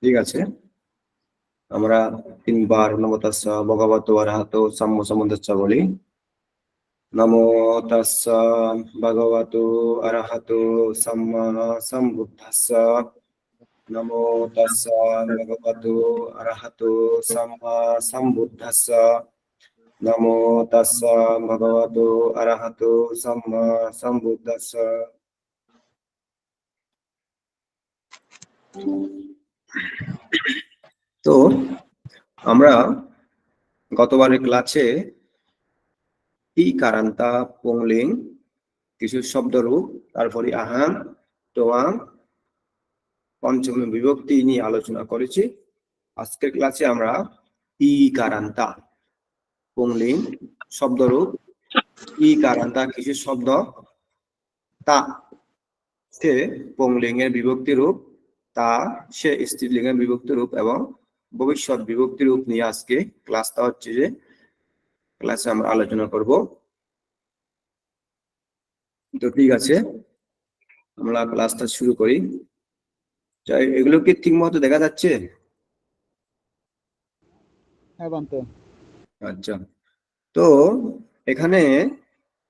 ঠিক আছে, আমরা তিনবার নমো তাস্সা ভগবতো আরহাতো সাম্মা সম্বুদ্ধাস্সা বলি। নমো তাস্সা ভগবতো আরহাতো সাম্মা সম্বুদ্ধাস্সা। নমো তাস্সা ভগবতো আরহাতো সাম্মা সম্বুদ্ধাস্সা। নমো তাস্সা ভগবতো আরহাতো সাম্মা সম্বুদ্ধাস্সা। তো আমরা গতবারের ক্লাসে ইকারান্তা পুংলিং কিছু শব্দরূপ, তারপরে আহাম টোয়াং পঞ্চমী বিভক্তি নিয়ে আলোচনা করেছি। আজকের ক্লাসে আমরা ইকারান্তা পুংলিং শব্দরূপ, ইকারান্তা কিছু শব্দ, তা সে পুংলিং এর বিভক্তি রূপ, তা সে স্ত্রীলিঙ্গের বিভক্তি রূপ এবং ভবিষ্যৎ বিভক্তি রূপ নিয়ে আজকে ক্লাসটা হচ্ছে যে ক্লাসে আমরা আলোচনা করব। তো ঠিক আছে, আমরা ক্লাসটা শুরু করি। এগুলো কি ঠিক মতো দেখা যাচ্ছে? আচ্ছা, তো এখানে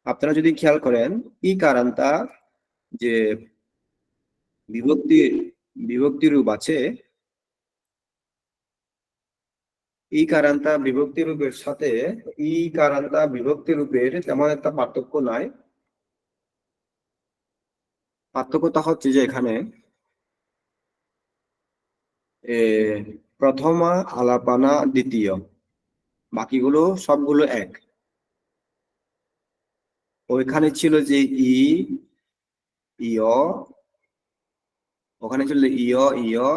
আপনারা যদি খেয়াল করেন ইকারান্তা যে বিভক্তি রূপ আছে, ইকারান্তা বিভক্তি রূপের সাথে ইকারান্তা বিভক্তি রূপের তেমন একটা পার্থক্য নাই। পার্থক্যটা হচ্ছে যে এখানে প্রথমা আলাপানা দ্বিতীয়, বাকিগুলো সবগুলো এক। ওইখানে ছিল যে ইয়, ওখানে ছিল ইয় ইয়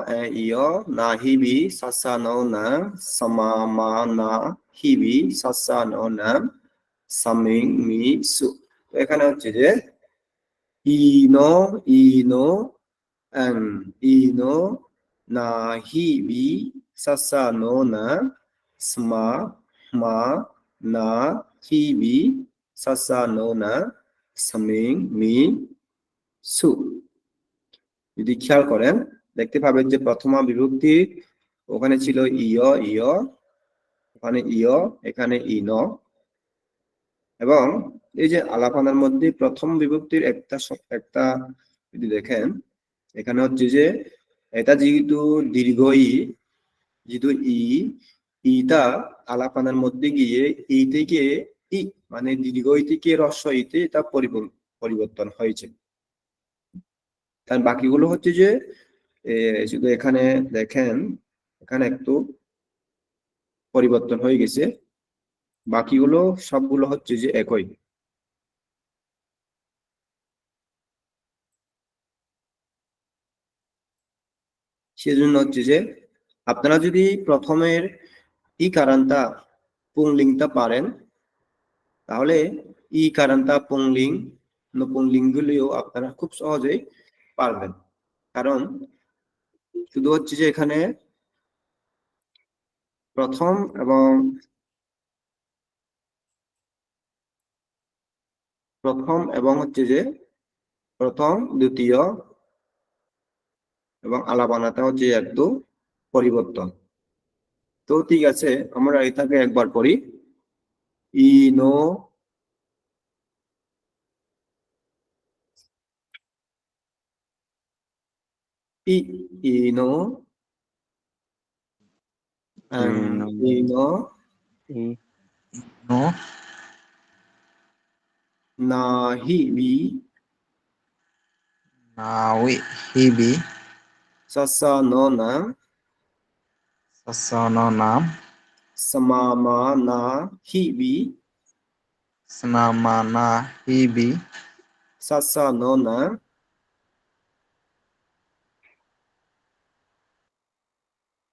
ইয় না হিবি সাসা নও না সামা মা না হিবি সাসা নও না সামিং মি সু। এখানে হচ্ছে যে ইনো ইনো ইনো না হিবি সাসা নো না স্মা মা না হিবি সাসা নো না সামিং মি সু। যদি খেয়াল করেন দেখতে পাবেন যে প্রথমা বিভক্তি ওখানে ছিল ইয় ইয়, ওখানে ইয়, এখানে ইন, এবং এই যে আলাপানার মধ্যে প্রথম বিভক্তির একটা যদি দেখেন এখানে হচ্ছে যে এটা যেহেতু দীর্ঘ যেহেতু ইটা আলাপানার মধ্যে গিয়ে ই থেকে ই মানে দীর্ঘ ই থেকে হ্রস্ব ইতে এটা পরিবর্তন হয়েছে। তার বাকিগুলো হচ্ছে যে শুধু এখানে দেখেন এখানে একটু পরিবর্তন হয়ে গেছে, বাকিগুলো সবগুলো হচ্ছে যে একই। সেজন্য হচ্ছে যে আপনারা যদি প্রথমের ইকারান্তা পুংলিংটা পারেন তাহলে ইকারান্তা পুংলিং নপুংলিঙ্গগুলিও আপনারা খুব সহজেই পারবেন। কারণ শুধু হচ্ছে যে এখানে প্রথম এবং হচ্ছে যে প্রথম দ্বিতীয় এবং আলাপানাটা হচ্ছে একটু পরিবর্তন। তো ঠিক আছে, আমরা এটাকে একবার করি। ইনো ইনো ইনো no nahibi nawi hibi sasanona sasanonam samamana hibi snamana hibi sasanona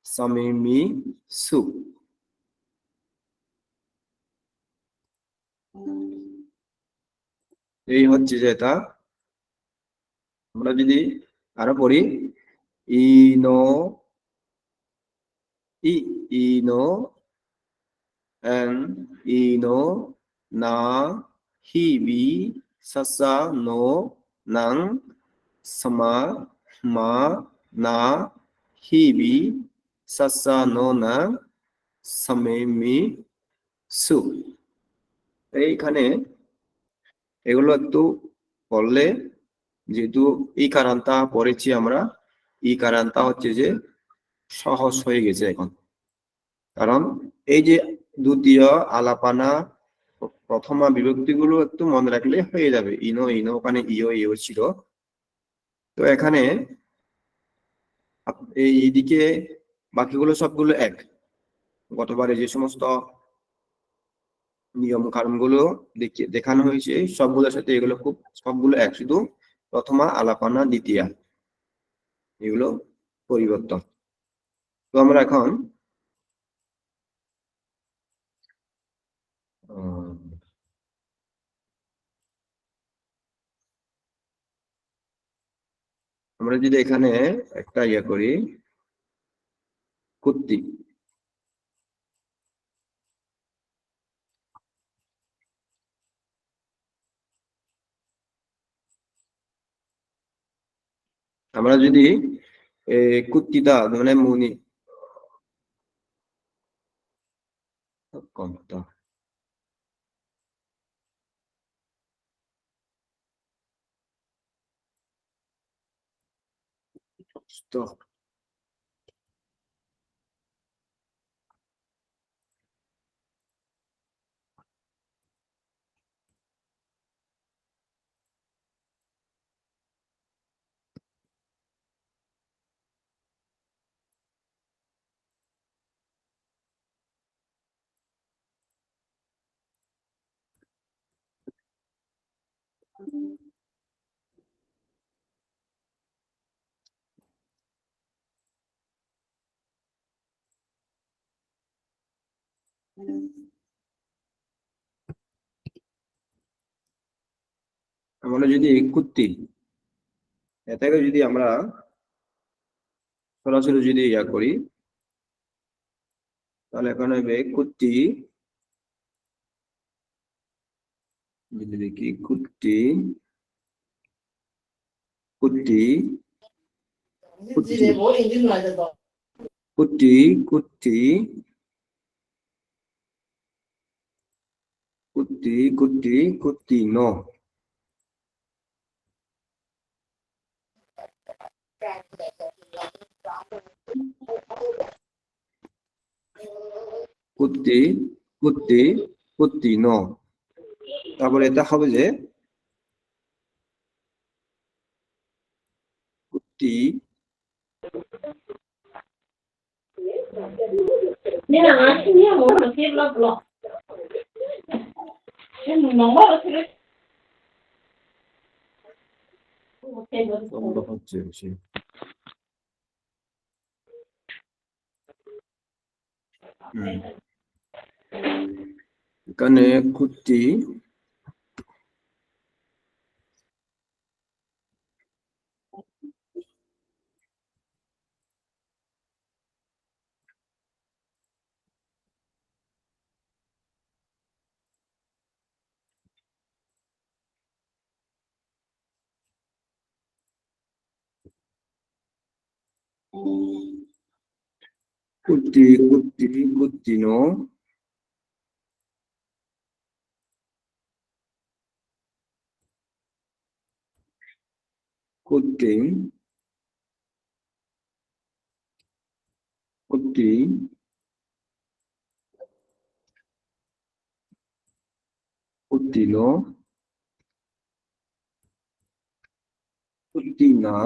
samimi su। এই হচ্ছে যেটা আমরা যদি আরো পড়ি ইনো ইনো ইনো না হিবি সাসা নো নাং Sama, ma, na, hibi, sasa, nona, same, mi, su। এইখানে এগুলো একটু পড়লে, যেহেতু ই কারান্তা পড়েছি আমরা, ই কারান্তা হচ্ছে যে সহজ হয়ে গেছে এখন। কারণ এই যে দ্বিতীয় আলাপানা প্রথমা বিভক্তিগুলো একটু মনে রাখলে হয়ে যাবে। ইনো ইনো, ওখানে ইও ইও ছিল। তো এখানে এইদিকে বাকিগুলো সবগুলো এক। গতবারে যে সমস্ত নিয়ম কানুন গুলো দেখানো হয়েছে সবগুলোর সাথে এগুলো খুব সবগুলো এক, শুধু প্রথমা আলাপানা দ্বিতীয়া এগুলো পরিবর্তন। তো আমরা এখন আমরা যদি এখানে একটা ইয়ে করি, কুত্তি, আমরা যদি কুত্তিটা মানে মুনি কমতা তো আমরা যদি কুত্তি এটাকে যদি আমরা সরাসরি যদি ইয়া করি, তাহলে এখন হবে কুত্তি, যদি দেখি কুত্তি কুত্তি কুত্তি কুত্তি কুত্তি কুত্তি কুত্তি কুত্তি নো, কুত্তি কুত্তি কুত্তি নো। তারপরে এটা হবে যে কুত্তি হচ্ছে বেশি। এখানে কুত্তি কুত্তি কুত্তি কুত্তি নো, কুত্তি কুত্তি কুত্তি নো, কুত্তি না,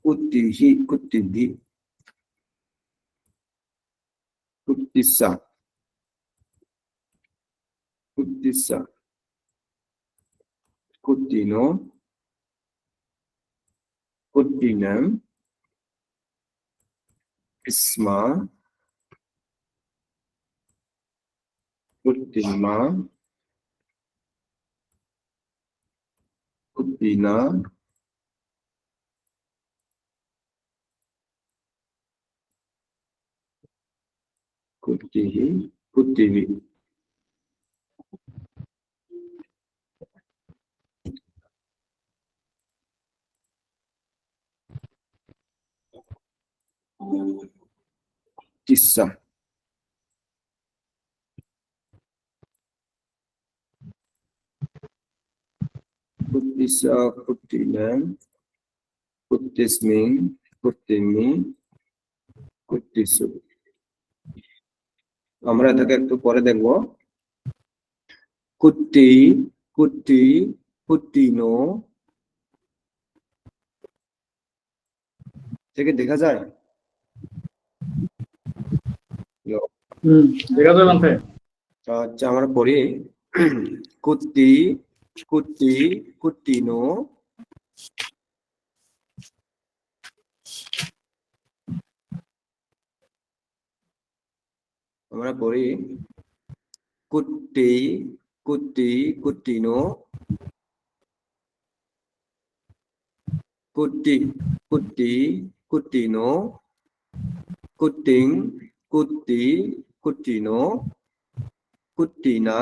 কুত্তি হি কুত্তি দি, কুত্তি সা কুত্তি সা, কুত্তি নো, কুত্তি নাম, ইসমা, কুত্তি মা, কুত্তি না, কুত্তি হি কুত্তি বি। Tissa. Kuttisa, kuttina, kuttismin, kuttimi, কুট্টিসু। আমরা এটাকে একটু পরে দেখব। কুট্টি, কুট্টি, কুট্টিনো থেকে দেখা যায়? দেখা যায় বানতে। আচ্ছা আমরা পড়ি। কুট্টি, কুট্টি, কুট্টিনো আমরা পড়ি কুট্টি, কুট্টি, কুট্টিনো কুট্টি, কুট্টি, কুট্টিনো কুট্টিং, কুট্টি, কুট্টিনো কুট্টিনা,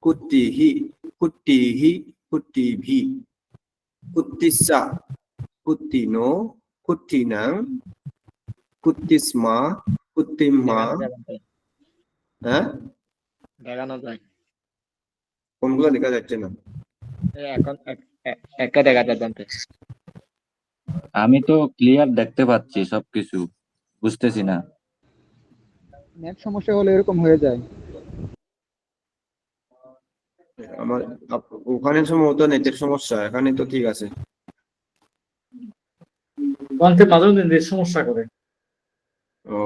কুট্টিহি, কুট্টিহি, কুট্টিভি, কুট্টিসা, কুট্টিনো, কুট্টিনাং, কুট্টিসমা, কুট্টিমা। হ্যাঁ দেখানো যায় কোনগুলো দেখা যাচ্ছে না? এখন একটা দেখা যায় বানতে। আমি তো ক্লিয়ার দেখতে পাচ্ছি সবকিছু, বুঝতেছি না। নেট সমস্যা হলে এরকম হয়ে যায়। আমার ওখানে সম্ভবত নেটের সমস্যা, এখানে তো ঠিক আছে। বানতে মাঝে মধ্যে নেট সমস্যা করে। ও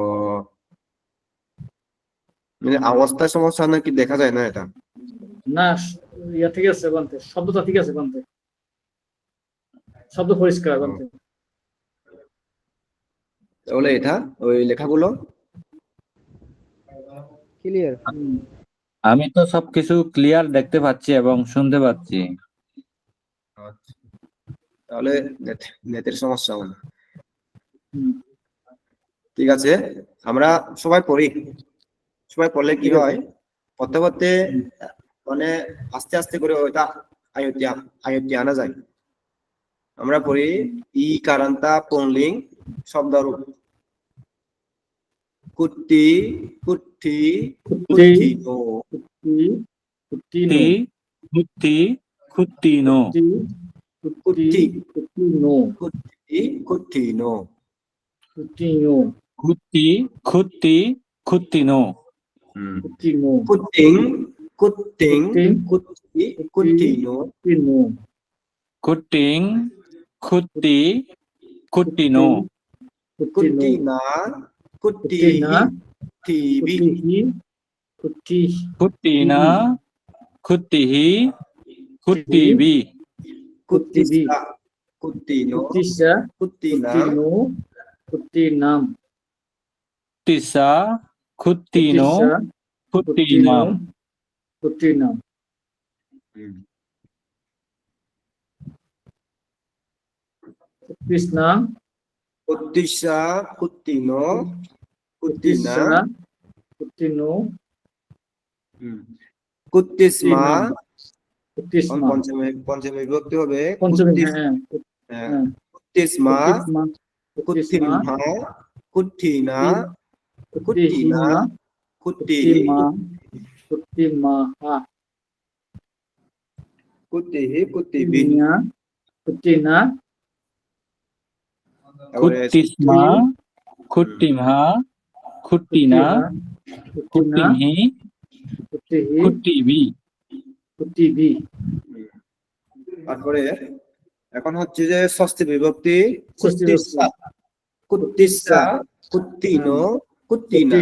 মানে অবস্থার সমস্যা নাকি দেখা যায় না এটা? না ইয়া ঠিক আছে বানতে, শব্দটা ঠিক আছে বানতে, শব্দ পরিষ্কার বানতে। তাহলে এটা ওই লেখাগুলো ক্লিয়ার। আমি তো সবকিছু ক্লিয়ার দেখতে পাচ্ছি এবং শুনতে পাচ্ছি। তাহলে নেটের সমস্যা হবে। ঠিক আছে, আমরা সবাই পড়ি। সবাই পড়লে কি হয়, পড়তে পড়তে মানে আস্তে আস্তে করে ওইটা আয়ত্তে আনা যায়। আমরা পড়ি ই কারান্তা পুংলিং শব্দরূপ। কুট্টি, কুট্টি, কুট্টিনো, কুট্টি, কুট্টি, কুট্টিনো, কুট্টি, কুট্টি, কুট্টিনো, কুট্টি, কুট্টি, কুট্টিনো, কুট্টিং, কুট্টিং, কুট্টি, কুট্টিনো, কুট্টিং, কুট্টি, কুট্টিনো, কুট্টিনা, কুট্টিহি, কুট্টিভি, কুট্টিনা, কুট্টিহি, কুট্টিবি, কুট্টিসা, কুট্টিনো, কুট্টিনা, তিসা, কুট্টিনো, কুট্টিনাম, কুট্টিসা, কুট্টিনো, কুট্টিনা, কুট্টিসমা। পঞ্চমী বিভক্তি হবে কুট্টিসমা, কুট্টিমহা, কুট্টিনা, কুট্টিনা, কুট্টিহি, কুট্টিহি, কুট্টিবি। কুট্টিসমা, কুট্টিমহা, কুট্টিনা, কুট্টিমহি, কুট্টিবি। তারপরে এখন হচ্ছে যে ষষ্ঠী বিভক্তি কুট্টিসা, কুট্টিসা, কুট্টিনো, কুট্টিনা,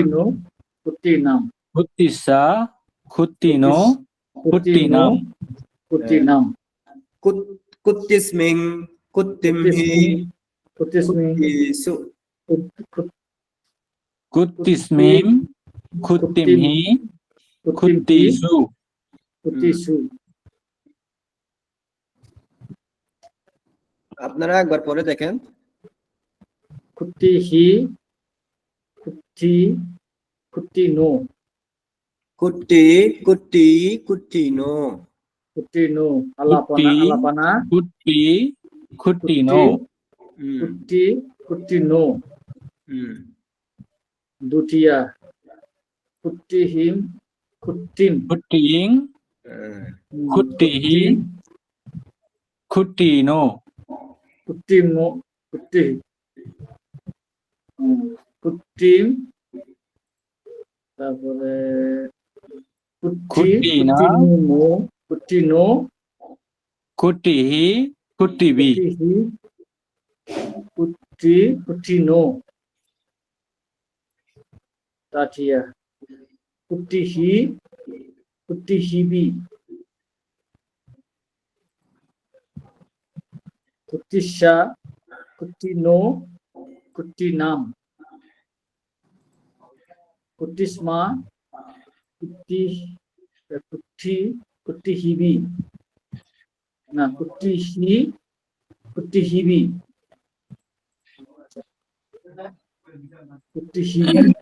কুট্টিসা, কুট্টিনো, কুট্টিনাম, কুট্টিসমিং, কুট্টিমহি, কুট্টিসু, কুট্টিসমিম, কুট্টিমহি, কুট্টিসু। আপনারা একবার পরে দেখেন। কুট্টিহি, কুট্টিনো, কুট্টি, কুট্টি, কুট্টিনো, আলাপানা, কুট্টি, কুট্টিনো, কুট্টিনো, হুম দুটিয়া কুট্টিহিম কুট্টিম Kutting, হ্যাঁ, kuttihi, kuttino, কুট্টিমো কুট্টি কুট্টিম তারপরে কুট্টি kuttina, কুট্টিনো কুট্টিনো kuttihi, kuttibi, কুট্টিহি কুট্টি কুট্টিনো তাটিয়া কুট্টিহি কুট্টিহিবি কুট্টিসা কুট্টিনো কুট্টিনাম কুট্টিসমা কুট্টি কুট্টি কুট্টিহিবি না কুট্টিহি কুট্টিহিবি কুট্টিহিবি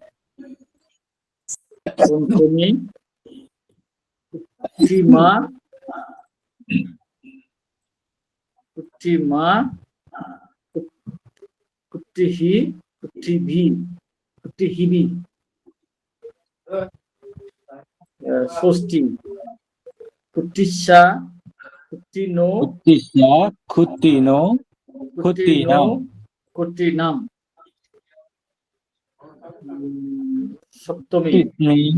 পঞ্চমী কুট্টিমা কুট্টিমা কুট্টিহি কুট্টিভি কুট্টিহিবি ষষ্ঠী কুট্টিসা কুট্টিনো kuttisa, kuttino, কুট্টিনো kuttinam, কুট্টিনাম সপ্তমী kutnin,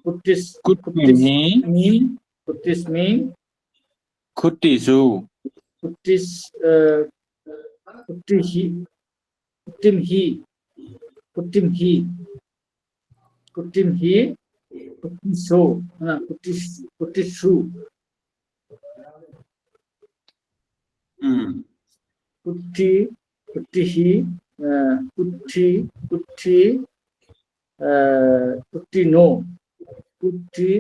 কুট্টিস kuttini, কুট্টিসমি কুট্টিসমি kuttisu, কুট্টিস কুট্টিহি কুট্টিমহি কুট্টিমহি কুট্টিমহি কুট্টিসো না কুট্টিসু হুম কুট্টি কুট্টিহি কুট্টি কুট্টি কুট্টিনো কুট্টি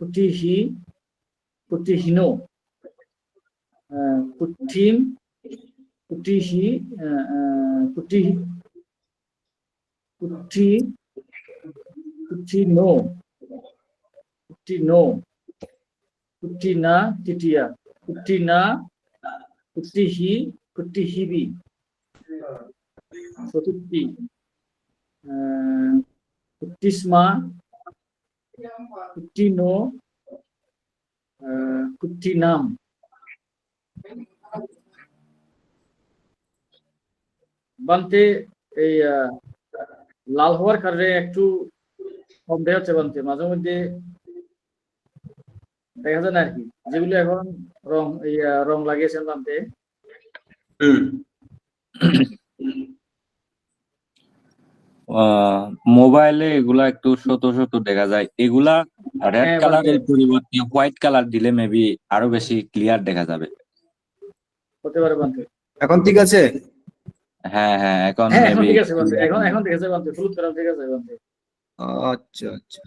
কুট্টিহি কুট্টিহিনো কুট্টিম কুট্টিহি কুট্টি কুট্টি কুট্টিনো কুট্টিনো কুট্টিনা তৃতীয়া কুট্টিনা কুট্টিহি কুট্টিহিবি চতুর্থী কুট্টিসমা কুট্টিনো কুট্টিনাম বানতে এই লাল হওয়ার কারণে একটু সন্দেহ হচ্ছে বানতে মাঝে মধ্যে দেখা যায় না আর কি যেগুলো এখন রং রং লাগিয়েছেন বানতে হুম মোবাইলে এগুলা একটু শত শত দেখা যায়, এগুলা রেড হ্যাঁ, কালারের বানতে পরিবর্তে হোয়াইট কালার দিলে মেবি আরো বেশি ক্লিয়ার দেখা যাবে। হতে পারে বানতে এখন ঠিক আছে হ্যাঁ হ্যাঁ, এখন হ্যাঁ এখন মেবি ঠিক আছে বানতে এখন ঠিক আছে বানতে হলুদ কালার ঠিক আছে বানতে আচ্ছা আচ্ছা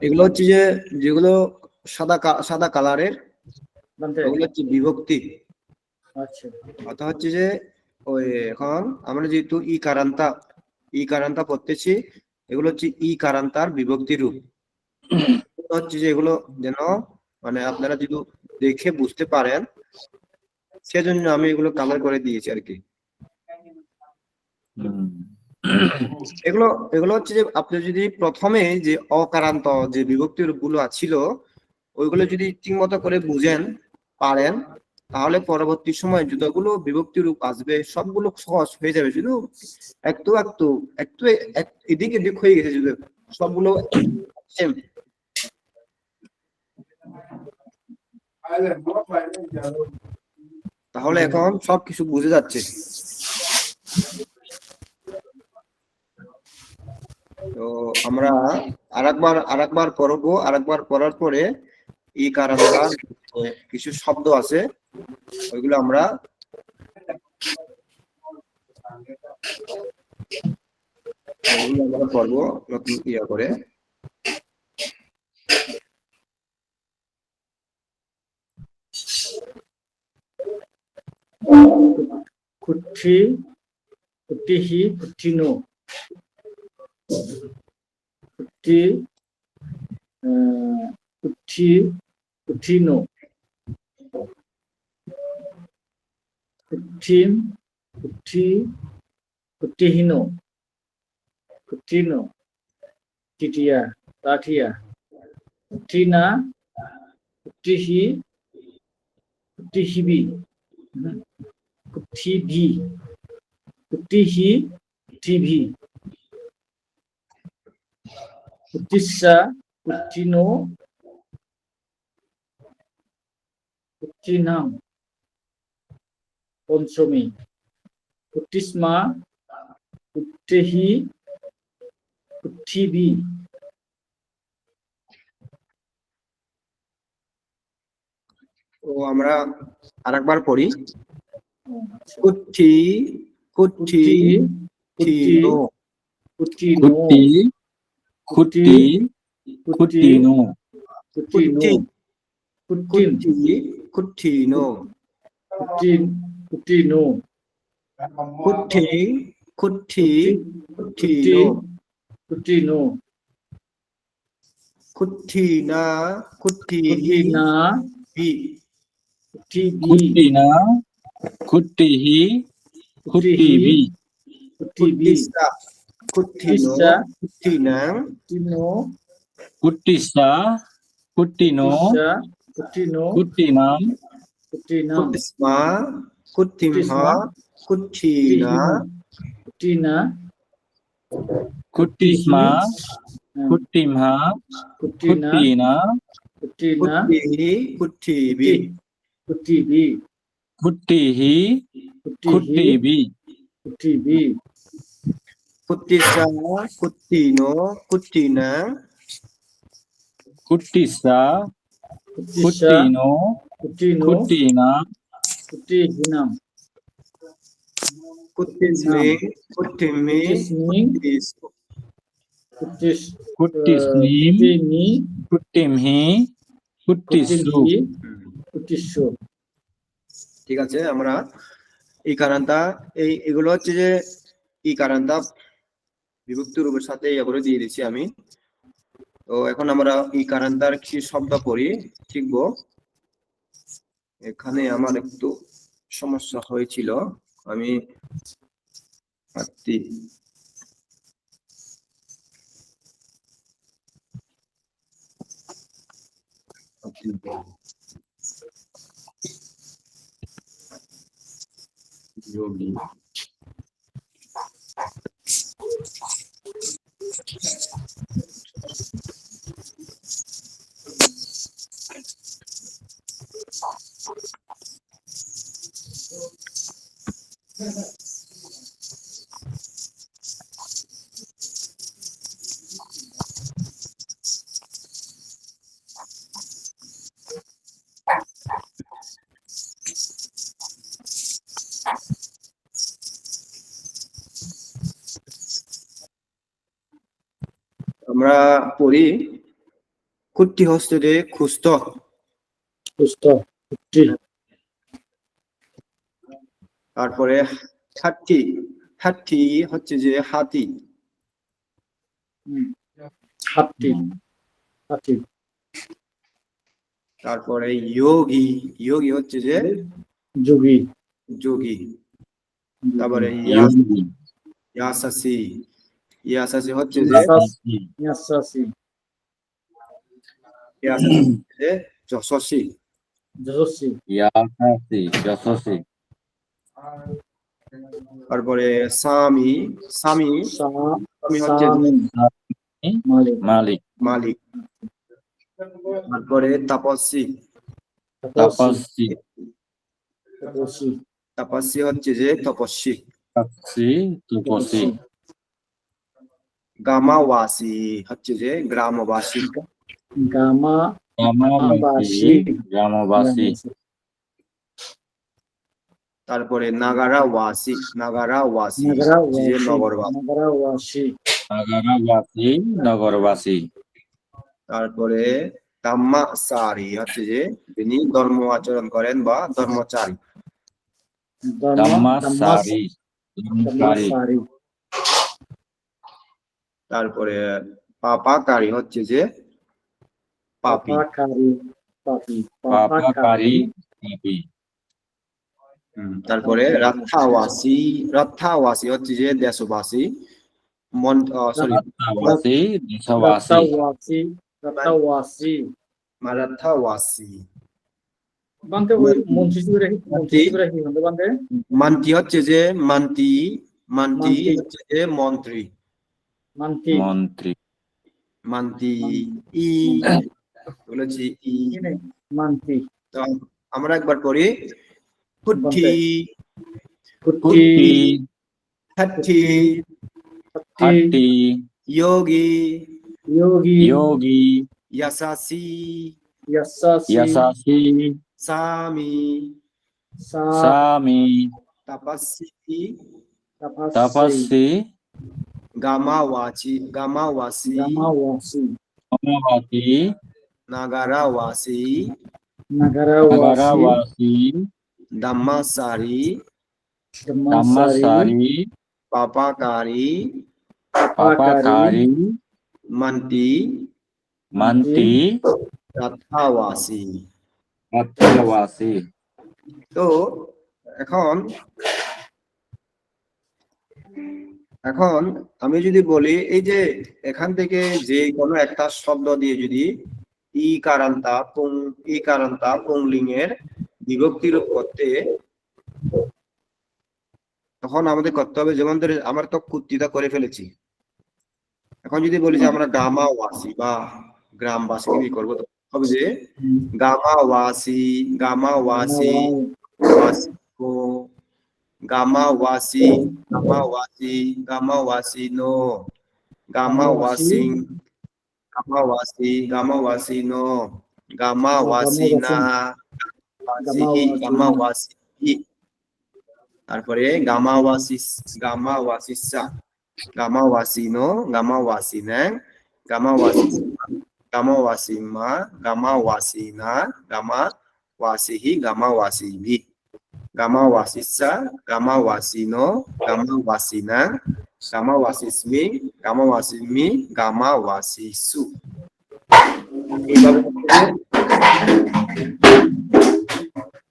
এগুলো হচ্ছে যে যেগুলো সাদা কালারের বানতে ওগুলো হচ্ছে বিভক্তি আচ্ছা কথা হচ্ছে যে ওই এখন আমরা যেহেতু ই কারান্তা পড়তেছি এগুলো হচ্ছে ই কারান্তার বিভক্তি রূপ হচ্ছে যে এগুলো যেন মানে আপনারা যদি দেখে বুঝতে পারেন সেজন্য আমি এগুলো কালার করে দিয়েছি আর কি এগুলো এগুলো হচ্ছে যে আপনি যদি প্রথমে যে অকারান্ত যে বিভক্তি রূপগুলো ছিল ওইগুলো যদি ঠিক মতো করে বুঝেন পারেন তাহলে পরবর্তী সময় যতগুলো বিভক্তি রূপ আসবে সবগুলো সহজ হয়ে যাবে শুধু একটু একটু একটু এদিক এদিক হয়ে গেছে শুধু সবগুলো সেম তাহলে এখন সবকিছু বুঝে যাচ্ছে তো আমরা আরেকবার পড়বো আরেকবার পড়ার পরে এই কারণটার কিছু শব্দ আছে ওইগুলো আমরা পড়বো নতুন ইয়া করে কুট্টি কুট্টিহি কুট্টিনো কুট্টি কুট্টি কুট্টিনো কুট্টিম Kuti, Kutihino, Kutino, Titia, Tatia, Kutina, Kutihi, Kutihibi, Kutibi, Kutihi, Kutibi, Kutissa, Kutino, Kutinam, Konsomi, Kutisma, Kutihi, Kutibi, তো আমরা আরেকবার পড়ি। কুঠি কুঠি ঠিনো Kutino, Kuti, Kuti, Kutino, কুঠি Kutin, কুঠিনো Kutino, কুঠি কুঠি কুঠিনো Kutino, কুঠিনা কুঠিহি Kutina, বি Kutibi, Kutina, Kutihi, Kutibi, Kutibi, কুটিসা কুঠিনো Kutissa, কুঠিনাং Kutino, Kutisa, Kutino, Kutissa, Kutino, Kutinam, Kutinam, কুটিসমা কুটিমহা কুঠিনা Kutina, Kutisma, Kutimha, Kutina, Kutina, Kutina, কুঠিহি কুঠিবি Kutibi, Kutihi, Kutibi, Kutibi, কুটিসা কুটিনো কুঠিনাং Kutisa, Kutissa, Kutino, Kutino, Kutina, Kutihinam, কুটিসমি কুটিমি Kutismi, কুটিস Kutis, Kutisnim, Kutini, Kutimhi, Kutisu. Kutinhi, Kutissu. ঠিক আছে। আমরা এই কারান্তা এগুলো হচ্ছে যে এই কারান্তা বিভক্তি রূপের সাথে এগুলো দিয়ে দিচ্ছি আমি। তো এখন আমরা এই কারান্তার কিছু শব্দ পড়ি শিখবো। এখানে আমার একটু সমস্যা হয়েছিল, আমি যোগী আমরা পড়ি কুট্টি হস্তে খুস্ত Kusta, Kutti, তারপরে হাট্টি হাট্টি হচ্ছে যে হাতি Hatti, Hatti, তারপরে যোগী যোগী হচ্ছে যে Jogi, যোগী তারপরে Yogi, ইয়াসাসি ইয়াসাসি হচ্ছে যে Yasasi, Yasasi, ইয়াসাসি হচ্ছে যে যশস্বী Josi, Yasasi, Yasasi, তারপরে স্বামী স্বামী স্বামী হচ্ছে যে Sami, Malik, Malik, মালিক তারপরে Tapaswi Taposi, Tapasi, Taposi, Tapaswi হচ্ছে যে তপস্বী Tapsi, Tuposi, গামাওয়াসী হচ্ছে যে গ্রামবাসী Gama, Gamavasi, Gamavasi, তারপরে নাগারাওয়াসী নাগারাওয়াসী হচ্ছে যে নগরবাসী Nagarawasi, Nagaravasi, Nagarvasi, তারপরে তাম্মাসারি হচ্ছে যে তিনি ধর্ম আচরণ করেন বা ধর্মচারী Dhammasari, Dhammasari, Damasari, তারপরে পাপাকারী হচ্ছে যে পাপী Papakari, Papi, Papakari, Papi, তারপরে রাত্থাওয়াসি হচ্ছে যে দেশবাসী সরি রাত্তাবাসী, দেশবাসী, রাত্তাওয়াসি রাত্তাওয়াসি রাত্থাওয়াসি বানতে ওই মন্ত্রী কি হবে বানতে মান্তি হচ্ছে যে মান্তি মান্তি। হচ্ছে যে মন্ত্রী মান্তি মন্ত্রী, মান্তি ই বলেছি ই মান্তি তো আমরা একবার পড়ি পুঠি কুটি কুটি, হঠি হাট্টি, যোগী যোগী যোগী, ইয়াসাসি ইয়াসাসি ইয়াসাসি, সামি সামি, তাপাসি তাপাসি তাপাসি, গামাওয়াসি গামাওয়াসি অমাবাসী, নাগারাওয়াসি নাগারাওয়াসি নাগারাবাসী, দাম্মাসারি দাম্মাসারি, পাপাকারি পাপাকারি, মান্তি মান্তি, রাত্থাওয়াসি রাত্তাবাসী। তো এখন আমি যদি বলি এই যে এখান থেকে যে কোনো একটা শব্দ দিয়ে যদি ই কারান্তা পুংলিঙ্গের বিভক্তি রূপ করতে, তখন আমাদের করতে হবে যেমন ধরে আমরা তো কুত্তিটা করে ফেলেছি, এখন যদি বলি যে আমরা গ্রামাওয়াসী বা গ্রামবাসী কি করবো, হবে যে গামাওয়াসি ওয়াসিকো গামাওয়াসি নো গামাওয়াসি নো গামাওয়াসিনা গামাওয়াসি, তারপরে গামাওয়াসিসা গামাওয়াসিনো গামাওয়াসিনা গামাওয়াসিমা গামাওয়াসিনা গামাওয়াসিহি গামাওয়াসিভি গামাওয়াসিসা গামাওয়াসিনো গামাওয়াসিনা গামাওয়াসিসমি গামাওয়াসিমি গামাওয়াসিসু। এইভাবে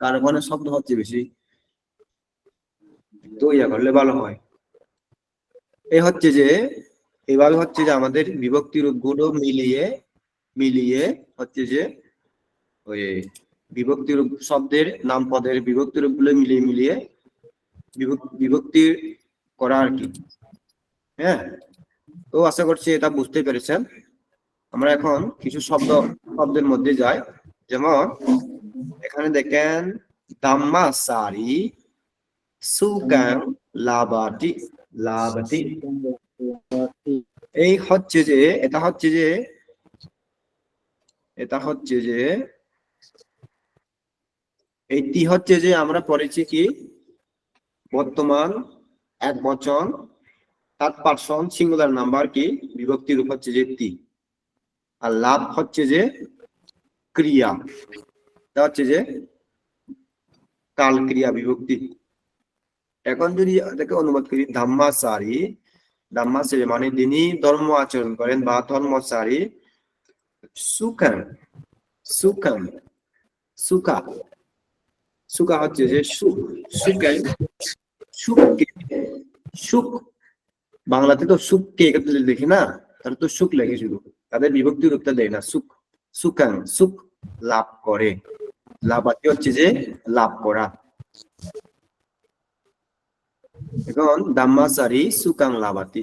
কার কোন শব্দ হচ্ছে বেশি তো ইয়া করলে ভালো হয়। এই হচ্ছে যে এইভাবে হচ্ছে যে আমাদের বিভক্তি রূপগুলো মিলিয়ে হচ্ছে যে ওই বিভক্তি রূপ শব্দের নাম পদের বিভক্তি রূপগুলো মিলিয়ে বিভক্তি করা আর কি। হ্যাঁ, তো আশা করছি এটা বুঝতে পেরেছেন। আমরা এখন কিছু শব্দের মধ্যে যাই, যেমন এখানে দেখেন দাম্মাসারি সুকাং লাবাটি এই হচ্ছে যে এটা হচ্ছে যে এইটি হচ্ছে যে আমরা পড়েছি কি বর্তমান একবচন থার্ড পারসন সিঙ্গুলার নাম্বার কি বিভক্তি রূপ হচ্ছে যে তি, আর লাভ হচ্ছে যে ক্রিয়া, এটা হচ্ছে যে কাল ক্রিয়া বিভক্তি। এখন যদি এটাকে অনুবাদ করি ধাম্মাচারী মানে যিনি ধর্ম আচরণ করেন বা ধর্মচারী, সুখা হচ্ছে যে সুখ বাংলাতে তো সুখকে দেখি না, তাহলে তো সুখ লেগে শুধু, তাদের বিভক্তি রূপটা দেয় না, সুখ লাভ করে, লাভাতি হচ্ছে যে লাভ করা। এখন দাম্মাচারী সুকাং লাভাতি,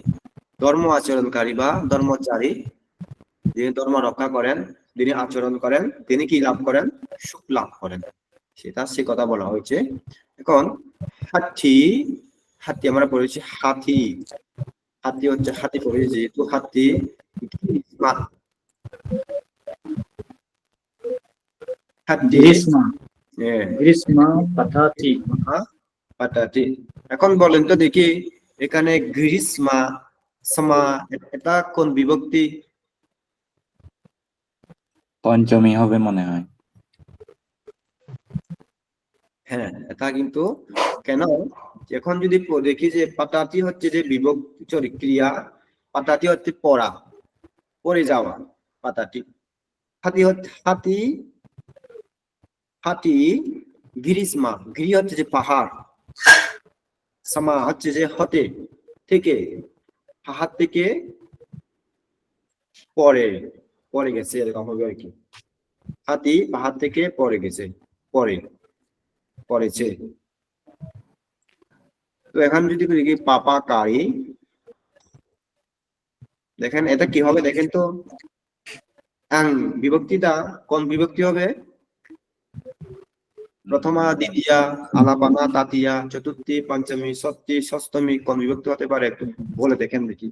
ধর্ম আচরণকারী বা ধর্মচারী, যিনি ধর্ম রক্ষা করেন, যিনি আচরণ করেন, তিনি কি লাভ করেন? সুখ লাভ করেন, সে কথা বলা হয়েছে। এখন হাতি আমরা পড়েছি হাতি হচ্ছে হাতি পড়েছি, যেহেতু হাতি পাঠাতি। এখন বলেন তো দেখি এখানে গ্রীষ্মা সমা এটা কোন বিভক্তি? পঞ্চমী হবে মনে হয়। হ্যাঁ, এটা কিন্তু কেন, এখন যদি দেখি যে পাটাতি হচ্ছে যে বিভক্তি ক্রিয়া, পাটাতি হচ্ছে পড়ে যাওয়া, পাটাতি হাতি গিরিসমা, গিরি হচ্ছে যে পাহাড়, সামা হচ্ছে যে হতে, থেকে, পাহাড় থেকে পরে, পরে গেছে এরকম হবে আর কি। হাতি পাহাড় থেকে পরে গেছে, পরে, পড়েছে। তো এখন যদি করি কি পাপা কারি, দেখেন এটা কি হবে দেখেন তো, আং বিভক্তিটা কোন বিভক্তি হবে? প্রথমা, দ্বিতীয়া, আলাপানা, তাতিয়া, চতুর্থী, পঞ্চমী, ষষ্ঠী, ষষ্ঠমী কোন বিভক্তি হতে পারে একটু বলে দেখেন দেখি,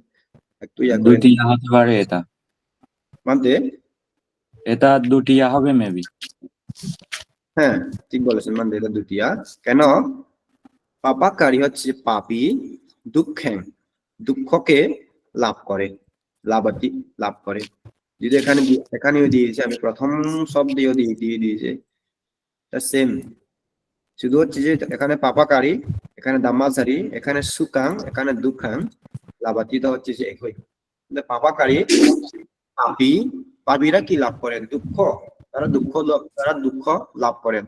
একটু ইয়া করেন দুটিয়া হতে পারে এটা। মানতে। এটা দুটিয়া হবে মেবি। হ্যাঁ ঠিক বলেছেন, মানতে এটা দ্বিতীয়া। কেন? পাপাকারী হচ্ছে পাপী, দুঃখে, দুঃখকে লাভ করে, লাভার্থী লাভ করে। যদি এখানে এখানেও দিয়েছে, আমি প্রথম শব্দেও দিয়ে দিয়েছে, সেম, শুধু হচ্ছে যে এখানে পাপাকারী, এখানে দাম্মাসারি, এখানে সুকাং, এখানে দুঃখাং, লাভার্থীটা হচ্ছে যে একই। কিন্তু পাপাকারী পাপী, পাপীরা কি লাভ করেন? দুঃখ, তারা দুঃখ লাভ করেন,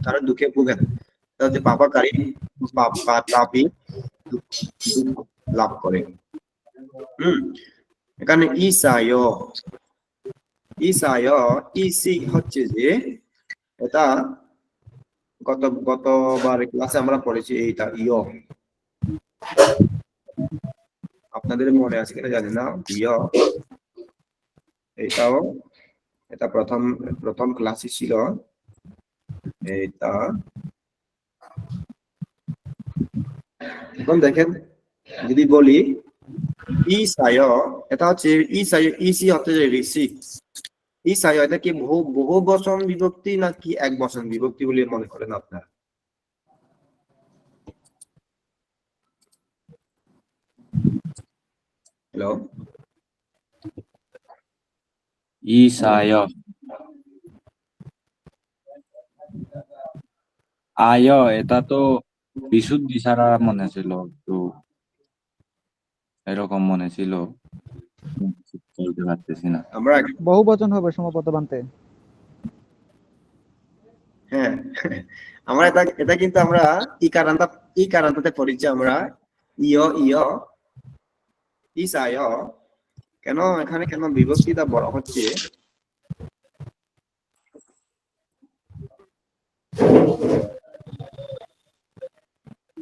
তারা দুঃখে ভোগেন। তারা হচ্ছে পাপাকারী, পাপী দুঃখ লাভ করে। এখানে ইসায়, ইসি হচ্ছে যে এটা গতবার ক্লাসে আমরা পড়েছি, এইটা ইয়, আপনাদের মনে আছে কিনা জানি না, ইয় এটাও, এটা প্রথম ক্লাসে ছিল এটা। এখন দেখেন যদি বলি ইসায়, এটা হচ্ছে ইসায়, ইসি হচ্ছে যে ঋষি। ইসায় এটা কি বহু বচন বিভক্তি নাকি এক বচন বিভক্তি বলে মনে করেন আপনারা? হ্যালো, ইসায়, আয় এটা তো বিশুদ্ধি ছাড়া মনে ছিল, তো এরকম মনে ছিল, বলতে পারতেছি না। আমরা বহু বচন হবে সম্ভবত বানতে। হ্যাঁ আমরা এটা কিন্তু আমরা ই কারান্তাতে পড়েছি আমরা, ইয় ইয় ইসায়। কেন এখানে কেন বিভক্তিটা বড় হচ্ছে?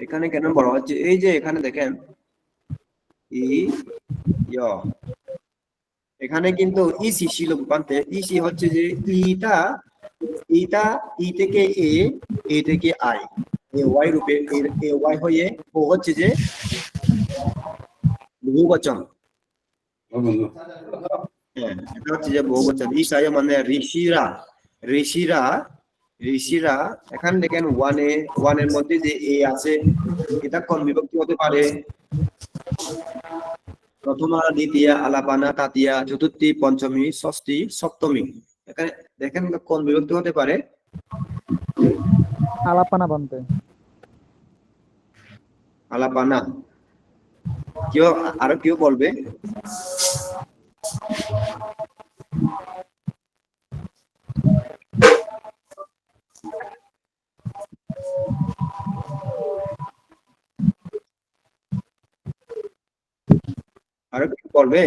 এখানে কেন বড় হচ্ছে? এই যে এখানে দেখেন ই ইয়, এখানে কিন্তু ইসি ছিল বানতে, ইসি হচ্ছে যে ইটা, ইটা ই থেকে এ থেকে আই, এ ওয়াই রূপে, এ ওয়াই হয়ে ও হচ্ছে যে বহুবচন। হ্যাঁ এটা হচ্ছে যে বহুবচন। ইসায় মানে ঋষিরা, ঋষিরা, ঋষিরা। এখানে দেখেন ওয়ানের মধ্যে যে এ আছে, এটা কোন বিভক্তি হতে পারে? প্রথমা, দ্বিতীয়া, আলাপানা, তাতিয়া, চতুর্থী, পঞ্চমী, ষষ্ঠী, সপ্তমী। এখানে দেখেন কোন বিভক্তি হতে পারে? আলাপানা বানতে। আলাপানা। কেউ আরো কেউ বলবে? আরো কেউ বলবে?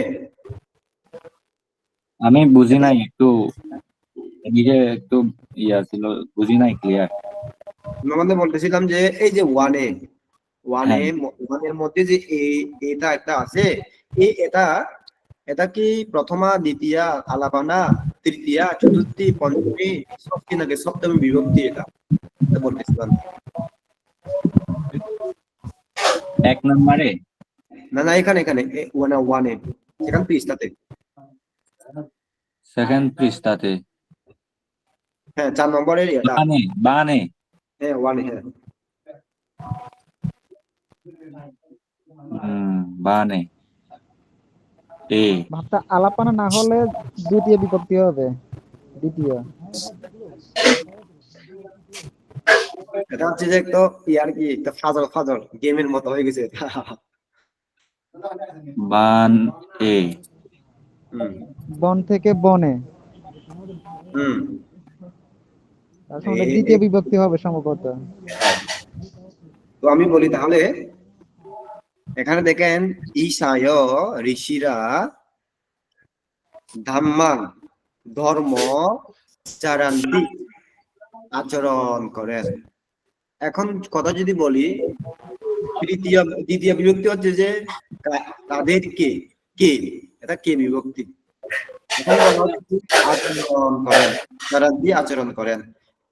আমি বুঝি নাই, একটু এদিকে একটু ইয়া ছিল, বুঝি নাই ক্লিয়ার। আমাদের বলতেছিলাম যে এই যে হ্যাঁ, ওয়ানের মধ্যে যে এটা একটা আছে, এটা এটা কি প্রথমা, দ্বিতীয়া, আলাপানা, তৃতীয়া, চতুর্থী, পঞ্চমী, ষষ্ঠী নাকি সপ্তমী বিভক্তি? এটা বলতেছিলাম। এক নম্বরে, না না, এখানে এখানে ওয়ানে, সেখানে পৃষ্ঠাতে। সেকেন্ড পৃষ্ঠাতে, হ্যাঁ 4 নম্বরের এটা। বানে বানে, হ্যাঁ ওয়ানে, হ্যাঁ বানে এ। ভাবটা আলাপানা না হলে দ্বিতীয় বিভক্তি হবে, দ্বিতীয়। এটা হচ্ছে যে একটা ইয়ার কি একটা ফাজল গেমের মতো হয়ে গেছে এটা। বান এ, হুম বন থেকে বনে, হুম আসলে দ্বিতীয় বিভক্তি হবে সম্ভবত। তো আমি বলি তাহলে এখানে দেখেন ঈশায় ঋষিরা ধাম্মাং ধর্ম চারান্তি আচরণ করেন। এখন কথা যদি বলি দ্বিতীয় বিভক্তি হচ্ছে যে তাদেরকে কে, এটা কে বিভক্তি। এখন বলা হচ্ছে আচরণ করেন, চারান্তি আচরণ করেন।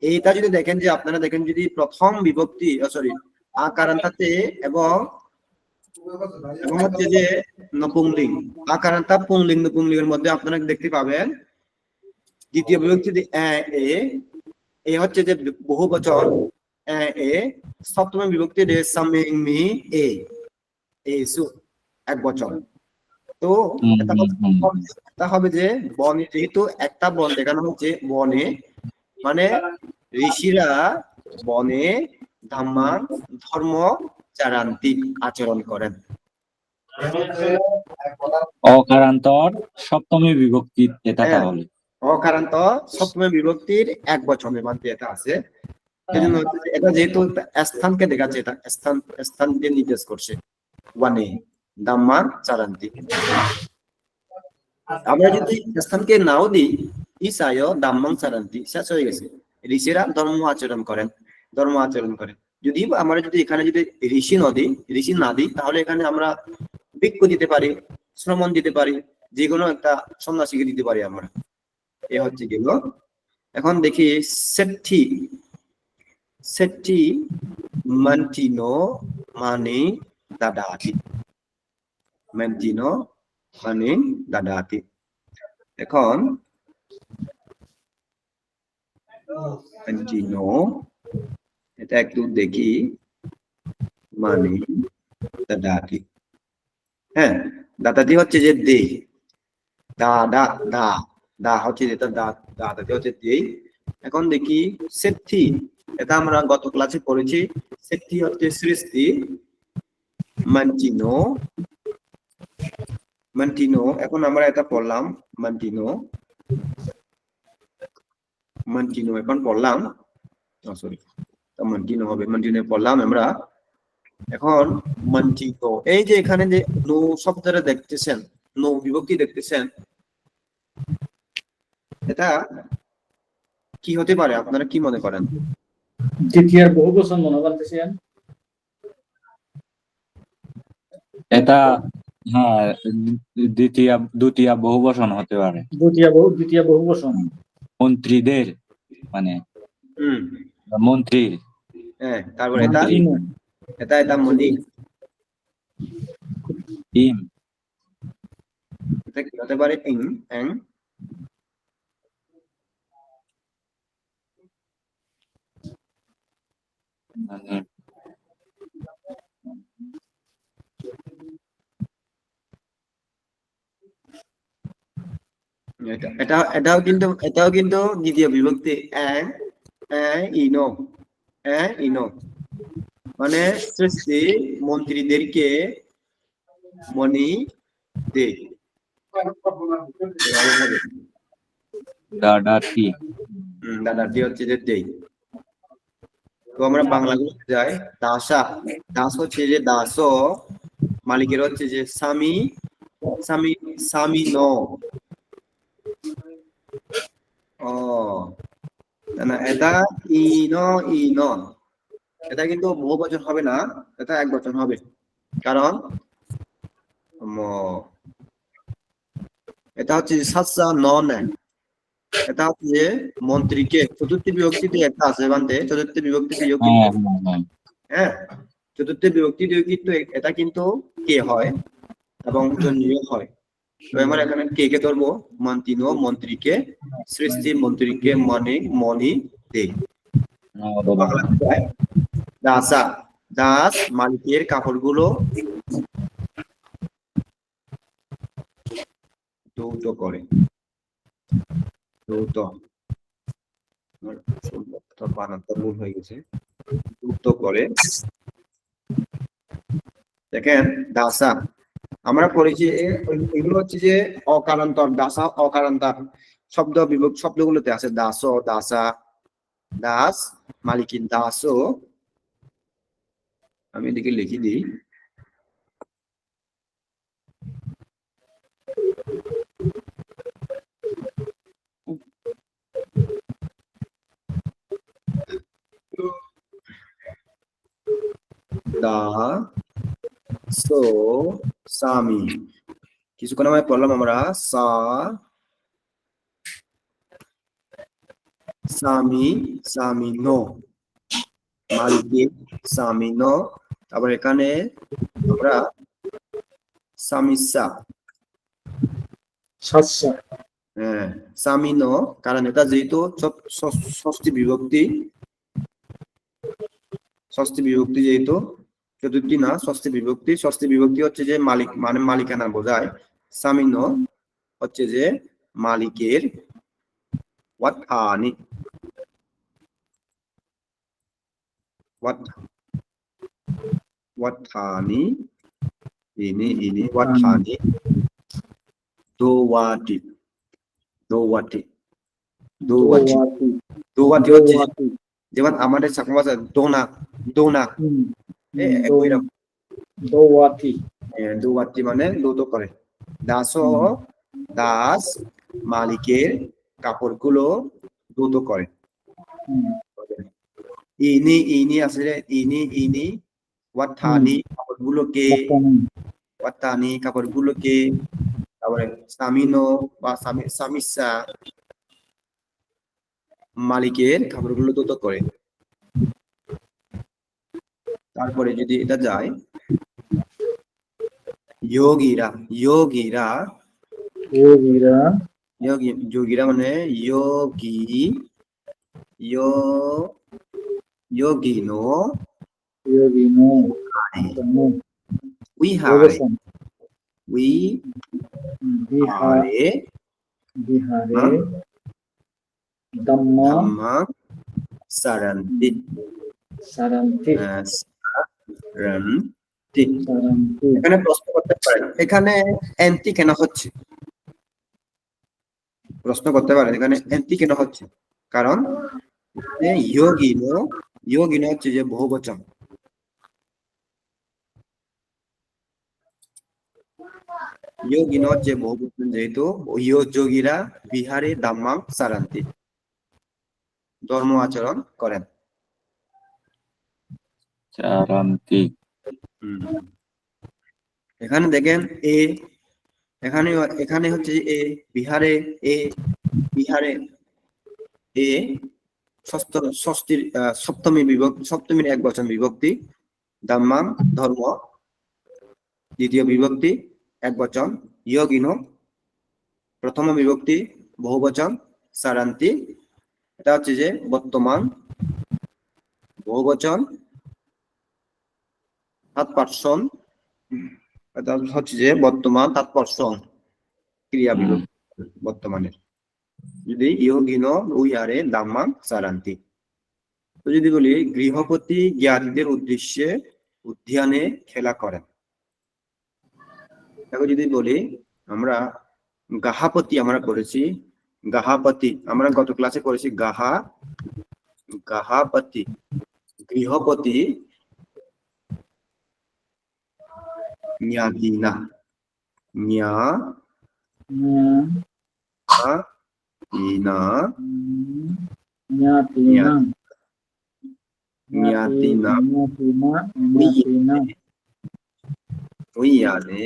এইটা যদি দেখেন যে আপনারা দেখেন যদি প্রথম বিভক্তি সরি আকারান্তাতে এবং হচ্ছে যে নপুংলিং আকারান্তা পুংলিং নপুংলিংয়ের মধ্যে আপনারা দেখতে পাবেন দ্বিতীয় বিভক্তি এ হচ্ছে যে বহু বচন এ, সপ্তম বিভক্তি সামিং মি এ সু এক বচন। তো এটা হবে যে বনে, যেহেতু একটা বন দেখানো হচ্ছে বনে, মানে ঋষিরা বনে ধাম্মাং ধর্ম চারান্তি আচরণ করেন। অকারান্তর সপ্তমী বিভক্তি এটা তাহলে অকারান্ত সপ্তমী বিভক্তির এক বচনের মধ্যে এটা আছে। সেজন্য এটা যেহেতু স্থানকে দেখাচ্ছে, এটা স্থানকে নির্দেশ করছে ওয়ানে ধাম্মাং চারান্তি। আমরা যদি স্থানকে নাও দিই ঈশায় ধাম্মাং চারান্তি শেষ হয়ে গেছে। ঋষিরা ধর্ম আচরণ করেন। যদি আমরা যদি এখানে যদি ঋষি না দিই তাহলে এখানে আমরা ভিক্ষু দিতে পারি, শ্রমণ দিতে পারি, যে কোনো একটা সন্ন্যাসীকে দিতে পারি আমরা। এ হচ্ছে গেল। এখন দেখি সেট্টি মান্টিনো মানে দাদাতি, মান্টিনো মানে দাদাতি। এখন মান্টিনো এটা একটু দেখি মানে দাদাতি। হ্যাঁ, দাদাতি হচ্ছে যে দে, দাদা দা দা হচ্ছে যেটা দাদাতি হচ্ছে দে। এখন দেখি সেট্টি, এটা আমরা গত ক্লাসে পড়েছি। সেট্টি হচ্ছে সৃষ্টি, মান্টিনো এখন আমরা এটা পড়লাম মান্টিনো এখন পড়লাম, সরি মান্টিনো হবে, মান্টিনো পড়লাম আমরা। এখন মান্টিনো এই যে এখানে যে নো শব্দটা দেখতেছেন, নো বিভক্তি দেখতেছেন, এটা কি হতে পারে আপনারা কি মনে করেন? দ্বিতীয় বহু বচন মনে করতেছেন এটা, হ্যাঁ দ্বিতীয় বহু বচন হতে পারে। দ্বিতীয় বহু বচন মন্ত্রীদের মানে মন্ত্রীর। হ্যাঁ, তারপরে এটা মনি, এটা কি হতে পারে? মানে এটাও কিন্তু দ্বিতীয় বিভক্তি ইনো মানে সৃষ্টি মন্ত্রীদেরকে মনি দে, দাদাতি দাদাটি হচ্ছে যে দেই। তো আমরা বাংলা গুলোতে যাই, দাস হচ্ছে যে দাস, মালিকের হচ্ছে যে স্বামী ন। না এটা ইন, এটা কিন্তু বহু বচন হবে না, এটা এক বচন হবে। কারণ এটা হচ্ছে সাতসা নন, এটা হচ্ছে যে মন্ত্রীকে চতুর্থ বিভক্তিতে একটা আছে বান্ধে, চতুর্থ বিভক্তিতে হ্যাঁ, চতুর্থ বিভক্তি কিন্তু এটা কিন্তু কে হয় এবং জন্মীয় হয়। তো আমরা এখানে কে কে ধরবো, মন্ত্রিনো মন্ত্রীকে, সৃষ্টি মন্ত্রীকে মনি দে। দাস মালিকের কাপড়গুলো ধৌত করে, ভুল হয়ে গেছে, ধৌত করে। দেখেন দাসা আমরা পড়েছি, এগুলো হচ্ছে যে অকারান্তর, দাসা অকারান্তর শব্দগুলোতে আছে, দাস দাসা দাস মালিকের দাসও আমি এদিকে লিখে দিই দাস স্বামী কিছুক্ষণ আমি পড়লাম আমরা স্বামী স্বামী নো মালিকের স্বামী নো তারপর এখানে আমরা সামিসা সাতসা হ্যাঁ স্বামী নো কারণ এটা যেহেতু ষষ্ঠী বিভক্তি যেহেতু চতুর্থী না ষষ্ঠী বিভক্তি হচ্ছে যে মালিক মানে মালিকানা বোঝায় স্বামী নো হচ্ছে যে মালিকের ওয়াথানি ওয়াথানি ini wathani dowati হচ্ছে যেমন আমাদের চাকমা ভাষা দোনা একইরকম দোয়াতি মানে দুধ করে দাস মালিকের কাপড়গুলো দুধ করে ইনি আসলে ইনি ওয়াথানি কাপড়গুলোকে তারপরে সামিনো বা সামিসা মালিকের কাপড়গুলো দুধ করে তারপরে যদি এটা যায় যোগীরা মানে যোগিনো বিহারে Dhamma Saranti এখানে প্রশ্ন করতে পারেন এখানে এন্টি কেন হচ্ছে কারণ যোগিনো হচ্ছে যে বহুবচন যেহেতু যোগীরা বিহারে ধাম্মাং সারান্তি ধর্ম আচরণ করেন এখানে দেখেন এখানে হচ্ছে বিহারে সপ্তমীর এক বচন বিভক্তি ধাম্মাং ধর্ম দ্বিতীয় বিভক্তি এক বচন যোগিনো প্রথম বিভক্তি বহুবচন সারান্তি এটা হচ্ছে যে বর্তমান বহুবচন তাৎপর্ষণ এটা হচ্ছে যে বর্তমান তাৎপর্ষণ ক্রিয়া বিভক্তি বর্তমানের যদি যোগিনো উইহারে ধাম্মাং সারান্তি তো যদি বলি গৃহপতি জ্ঞাতিদের উদ্দেশ্যে উদ্যানে খেলা করেন দেখো যদি বলি আমরা গাহাপতি আমরা করেছি আমরা গত ক্লাসে করেছি গাহাপতি গৃহপতি জ্ঞাতিনা উইয়ানে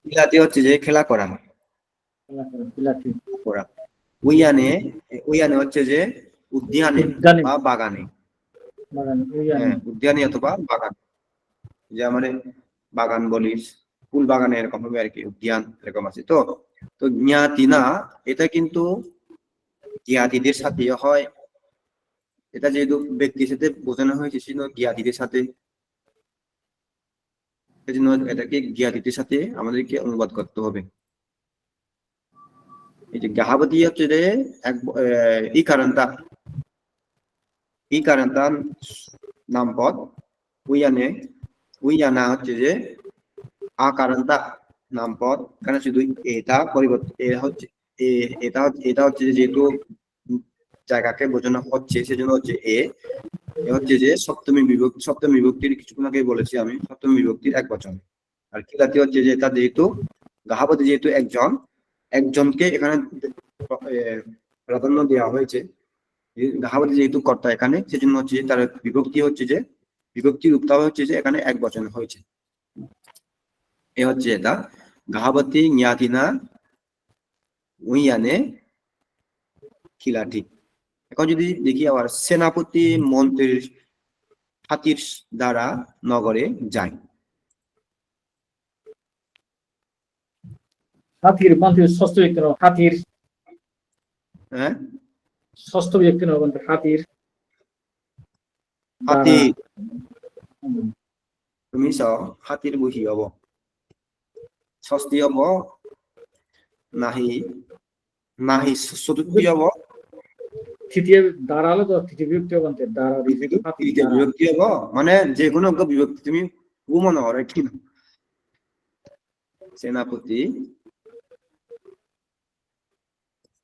কিলাতি হচ্ছে যে খেলা করা উইয়ানে হচ্ছে যে উদ্যানে বা বাগানে উদ্যানে অথবা বাগান যে আমাদের বাগান বলি ফুল বাগানে এরকম হবে আর কি উদ্যান এরকম আছে তো জ্ঞাতিনা এটা কিন্তু জ্ঞাতিদের সাথে হয় এটা যেহেতু ব্যক্তির সাথে বোঝানো হয়েছে জ্ঞাতিদের সাথে সেজন্য এটাকে জ্ঞাতিদের সাথে আমাদেরকে অনুবাদ করতে হবে এই যে গাহাবতী হচ্ছে যে ইকারান্তা নামপদ উইয়ানে উইয়ানা হচ্ছে যে আকারান্তা নামপদ, এখানে শুধু এটা পরিবর্তন এটা হচ্ছে যে যেহেতু জায়গাকে বোঝানো হচ্ছে সেজন্য হচ্ছে এ হচ্ছে যে সপ্তমী বিভক্তির কিছুক্ষণ আগে বলেছি আমি, সপ্তমী বিভক্তির এক বচন। আর কিলাতি হচ্ছে যে এটা যেহেতু গাহাবতী যেহেতু একজনকে এখানে প্রাধান্য দেওয়া হয়েছে, গাহাবতী যেহেতু কর্তা এখানে, সেজন্য হচ্ছে তার বিভক্তি হচ্ছে যে বিভক্তির রূপটা হচ্ছে যে এখানে এক বচন হয়েছে। এ হচ্ছে এটা গাহাবতী নিয়াতিনা উইয়ানে কিলাটি। এখন যদি দেখি আবার সেনাপতি মন্ত্রীর হাতির দ্বারা নগরে যায়। হাতির মন্ত্রী ষষ্ঠ ব্যক্তি নয়, হাতির হ্যাঁ, ষষ্ঠ ব্যক্তি নয় বন্ধু, হাতির হাতি হুম, তুমি হাতির বহি হব, ষষ্ঠী হব নাহি নাহি চতুর্থী হব, তৃতীয় দাঁড়ালো তো তৃতীয় বিভক্তি বন্ধু, দাঁড়া দিয়েছে তো হাতির তৃতীয় দ্বারা। বিভক্তি হব, মানে যে কোনো বিভক্তি তুমি মনে হয় কি না। সেনাপতি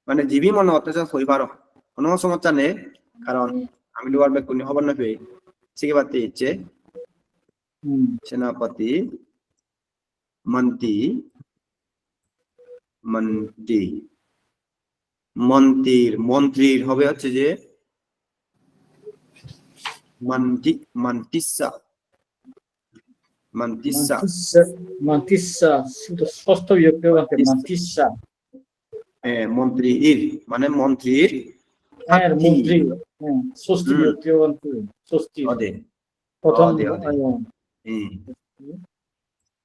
মানে জীবী মনে অত্যাচার হই পারো, কোনো সমস্যা নেই, কারণ আমি দুবার ব্যাক করলে খবর না পেয়ে শিখে পারতে ইচ্ছে। হুম, সেনাপতি মন্ত্রী মন্ত্রী মন্ত্রীর হবে হচ্ছে যে মন্ত্রিসা মন্ত্রিসা মান্তিসা কিন্তু ষষ্ঠ বিভক্তি বন্ধু, মান্তিসা মন্ত্রীর মানে মন্ত্রীর হ্যাঁ হাতি মন্ত্রী, হ্যাঁ ষষ্ঠী হুম, বিভক্তি বন্ধু, ষষ্ঠী অদে প্রথম অদে অদে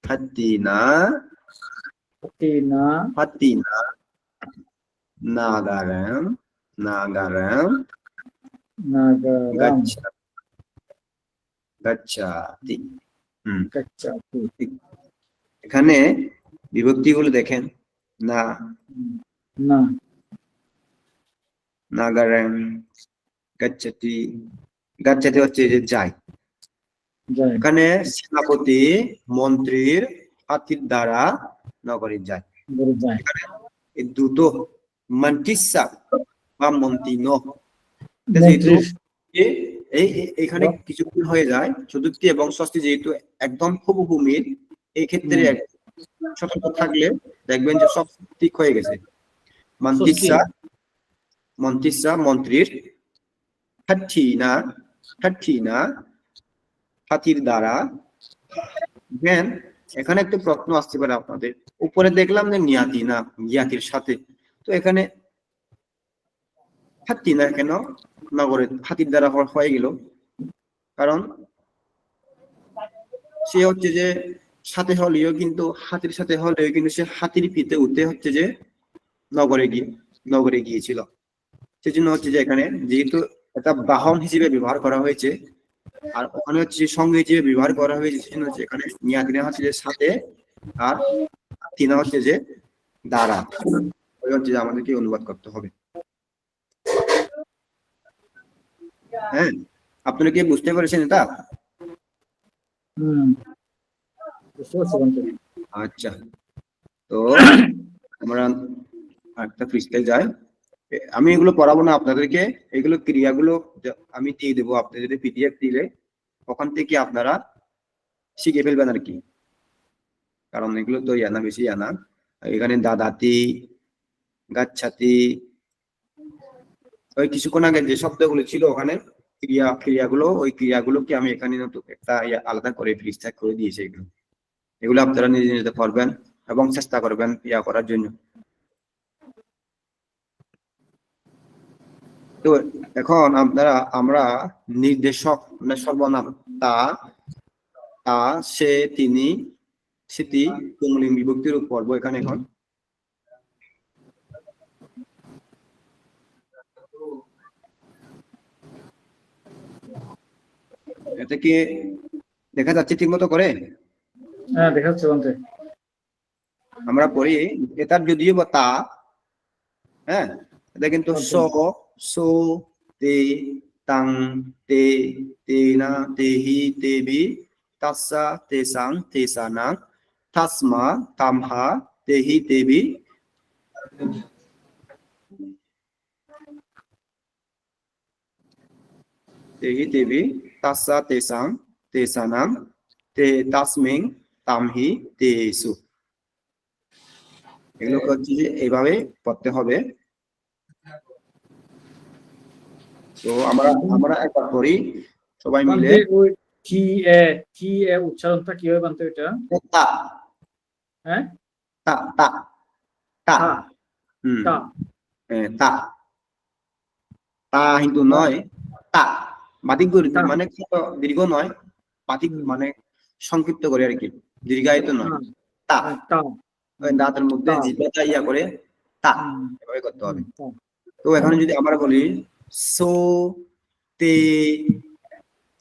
হাতিনা না হাতিনা নাগারাম নাগারাম নাগারাম গচ্ছা গচ্ছাতি। কাচ্চা এখানে বিভক্তিগুলো দেখেন, না না নাগারাম গচ্ছাতি, গচ্ছাতি হচ্ছে যে যায়। যায়, এখানে সেনাপতি মন্ত্রীর হাতির দ্বারা নগরী যায়। বলে যায়, এখানে এই দুটো মন্ত্রিসা বা মন্ত্রিন যেহেতু মন্ত্রীর এখানে কিছু ভুল হয়ে যায়, চতুর্থী এবং ষষ্ঠী যেহেতু একদম হুবহু মিল, এই ক্ষেত্রে সতর্ক থাকলে দেখবেন যে সব ঠিক হয়ে গেছে। মন্ত্রিসা মন্ত্রীর হাতিনা হাতির দ্বারা। দেন এখানে একটা প্রশ্ন আসতে পারে আপনাদের, উপরে দেখলাম যে নিয়াতি না নিয়াতির সাথে, তো এখানে হাতি না কেন নগরে হাতির দ্বারা হয়ে গেল? কারণ সে হচ্ছে যে সাথে হলেও কিন্তু হাতির সাথে হলেও কিন্তু সে হাতির পিঠে উঠতে হচ্ছে যে নগরে গিয়েছিল। সেজন্য হচ্ছে যে এখানে যেহেতু একটা বাহন হিসেবে ব্যবহার করা হয়েছে, আর ওখানে হচ্ছে সঙ্গে হিসেবে ব্যবহার করা হয়েছে, সেজন্য হচ্ছে এখানে নিয়াতিনা হচ্ছে যে সাথে, আর তিনা হচ্ছে যে দ্বারা। ওই হচ্ছে যে আমাদেরকে অনুবাদ করতে হবে। হ্যাঁ, আপনারা কি বুঝতে পেরেছেন এটা? বুঝতে পারছি বন্ধু। আচ্ছা, তো আমরা একটা পৃষ্ঠায় যাই। আমি এগুলো পড়াবো না আপনাদেরকে, এগুলো ক্রিয়াগুলো আমি দিয়ে দেবো, আপনি যদি পিডিএফ দিলে ওখান থেকে আপনারা শিখে ফেলবেন আর কি, কারণ এগুলো তো জানা বেশি জানা। এখানে দাদাতি গাচ্ছাতি, ওই কিছুক্ষণ আগে যে শব্দগুলো ছিল ওখানে ক্রিয়াগুলো, ওই ক্রিয়াগুলোকে আমি এখানে একটা আলাদা করে পৃষ্ঠা করে দিয়েছি। এগুলো আপনারা নিজে নিজে করবেন এবং চেষ্টা করবেন করার জন্য। তো এখন আমরা নির্দেশক মানে সর্বনাম তা তা সে তিনি সেটি পুংলিঙ্গ বিভক্তির উপর পড়বো এখানে। এখন এটা কি দেখা যাচ্ছে ঠিক মতো করে? হ্যাঁ দেখাচ্ছে বন্ধু। আমরা পড়ি এটার যদিও বা তা, হ্যাঁ, এটা কিন্তু সো তে তাং তে তেনা তেহি তেবি tassa tesang tesanang tasma tamha tehi tebi tehi tebi tassa tesang tesanang te tasming tamhi tesu এগুলো হচ্ছে যে এইভাবে পড়তে হবে তো আমরা আমরা একবার করি সবাই মিলে বান্তে ওই কি এ উচ্চারণটা কি হয় বান্তে এটা তা হ্যাঁ তা তা তা তা হুম তা তা তা কিন্তু নয় তা বাতিক তা। মানে দীর্ঘ নয় বাতিক মানে সংক্ষিপ্ত করে আর কি দীর্ঘায়িত নয় তা তা ওই দাঁতের মধ্যে তা। জিহ্বাটা ইয়া করে তা হুম, এভাবে করতে হবে তা। তো এখানে যদি আমরা বলি সো তে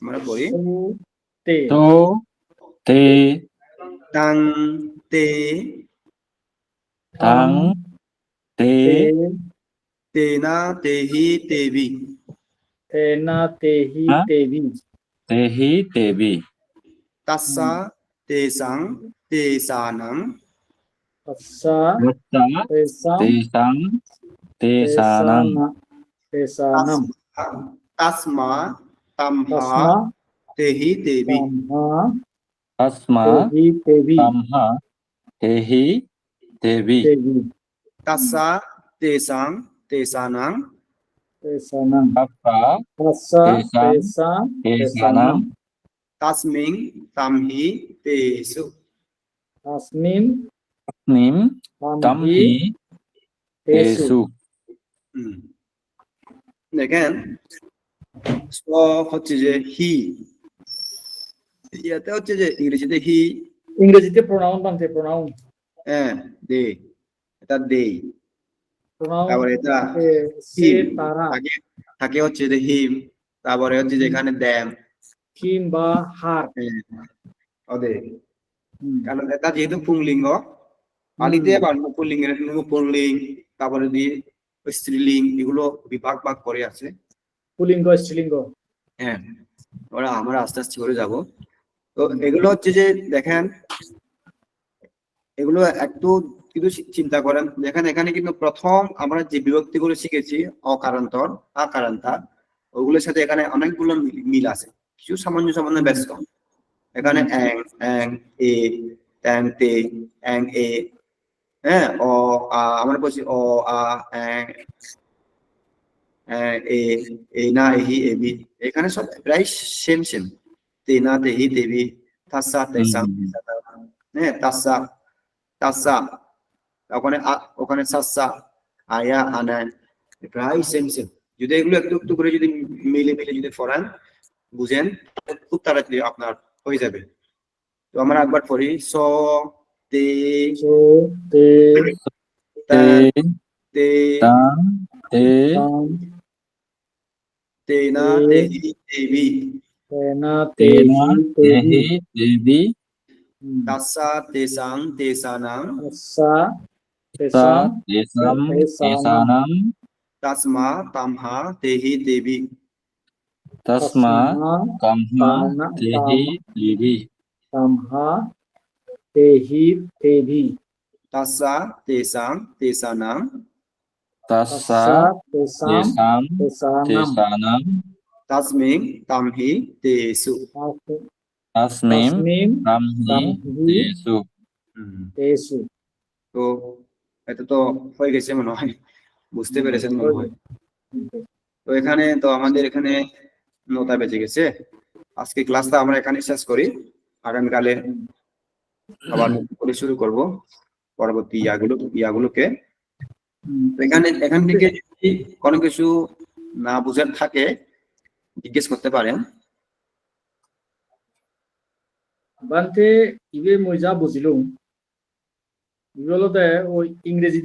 আমরা বলি সু তে তো তে টাং তে তাং তে তে তেনা তেহি তেবি তেনা তেহি হ্যাঁ? তেবি তেহি তেবি তাসা তেসাং তেসানাং তাসা তস্যা তেসাম তেষাং তেষানাং তেসানাম তাসমা তামহা তসমা তেহি তেবি তামহা তস্মা তেহি তেবি তামহা তেহি তেবি তেবি তাসা তেসাং তেসানাং তেসানাম তস্যা তাসা তেষাং তেসাম তেষানাং তেসানাম তাসমিং তামহি তেসু তসমিন তস্মিং তামহি তামহি তেসু তেষু দেখেন স হচ্ছে যে হি ইয়াতে হচ্ছে যে ইংরেজিতে হি ইংরেজিতে প্রোনাউন বানতে প্রোনাউন হ্যাঁ দে এটা দে প্রোনাউন তারপরে এটা সে হিম তারা থাকে থাকে হচ্ছে যে হিম তারপরে হচ্ছে যে এখানে দ্যাম কিম বা হার ওদের হুম, কারণ এটা যেহেতু পুংলিঙ্গ পালিতে পুংলিঙ্গের পুংলিং তারপরে দিয়ে স্ত্রীলিং এগুলো বিভাগ ভাগ করে আছে পুলিঙ্গ স্ত্রীলিঙ্গ হ্যাঁ ওরা আমরা আস্তে আস্তে করে যাব তো এগুলো হচ্ছে যে দেখেন এগুলো একটু কিন্তু চিন্তা করেন দেখেন এখানে কিন্তু প্রথম আমরা যে বিভক্তিগুলো শিখেছি অকারান্তর আকারান্তা ওগুলোর সাথে এখানে অনেকগুলো মিল আছে কিছু সামান্য ব্যস্ত এখানে অ্যাং অ্যাং এ ট্যাং তে অ্যাং এ হ্যাঁ আমরা বলছি আ অ্যাং এ এ না এহি এবি এখানে সব প্রায় সেম তে না তেহি তেবি তাসা তেসাং হ্যাঁ তাসা তাসা ওখানে ওখানে সাসা আয়া আনান প্রায় সেম যদি এগুলো একটু একটু করে যদি মিলে যদি পড়ান বুঝেন খুব তাড়াতাড়ি আপনার হয়ে যাবে তো আমরা একবার পড়ি স তে সো তে তে তে তাং তে তাম তেনা তেহি তেবি তেনা তেনা তেহি তেবি তেহি তেবি তাসা তেসাং তেসানাং সা সা তেসাম তেষাং তেসানাম তেষানাং তাসমা তামহা তেহি তেবি তস্মা কামহা তেহি তেবি তামহা তেহি তেবি তাসা তেসাং তেসানাং তস্যা তেসাম তেষাং তেসানাম তেষানাং তাসমিং তামহি তেসু তস্মিং তসমিন তামহি তেষু তেসু তো এটা তো হয়ে গেছে মনে হয় বুঝতে পেরেছেন মনে হয় তো এখানে তো আমাদের এখানে 9টা বেজে গেছে আজকে ক্লাসটা আমরা এখানে শেষ করি আগামীকালে আবার নতুন করে শুরু করব পরবর্তী ইয়াগুলোকে তো এখান থেকে যদি কোনো কিছু না বুঝার থাকে জিজ্ঞেস করতে পারেন বানতে ইবে মই যা বুঝিলুম ইগুলোতে ওই ইংরেজি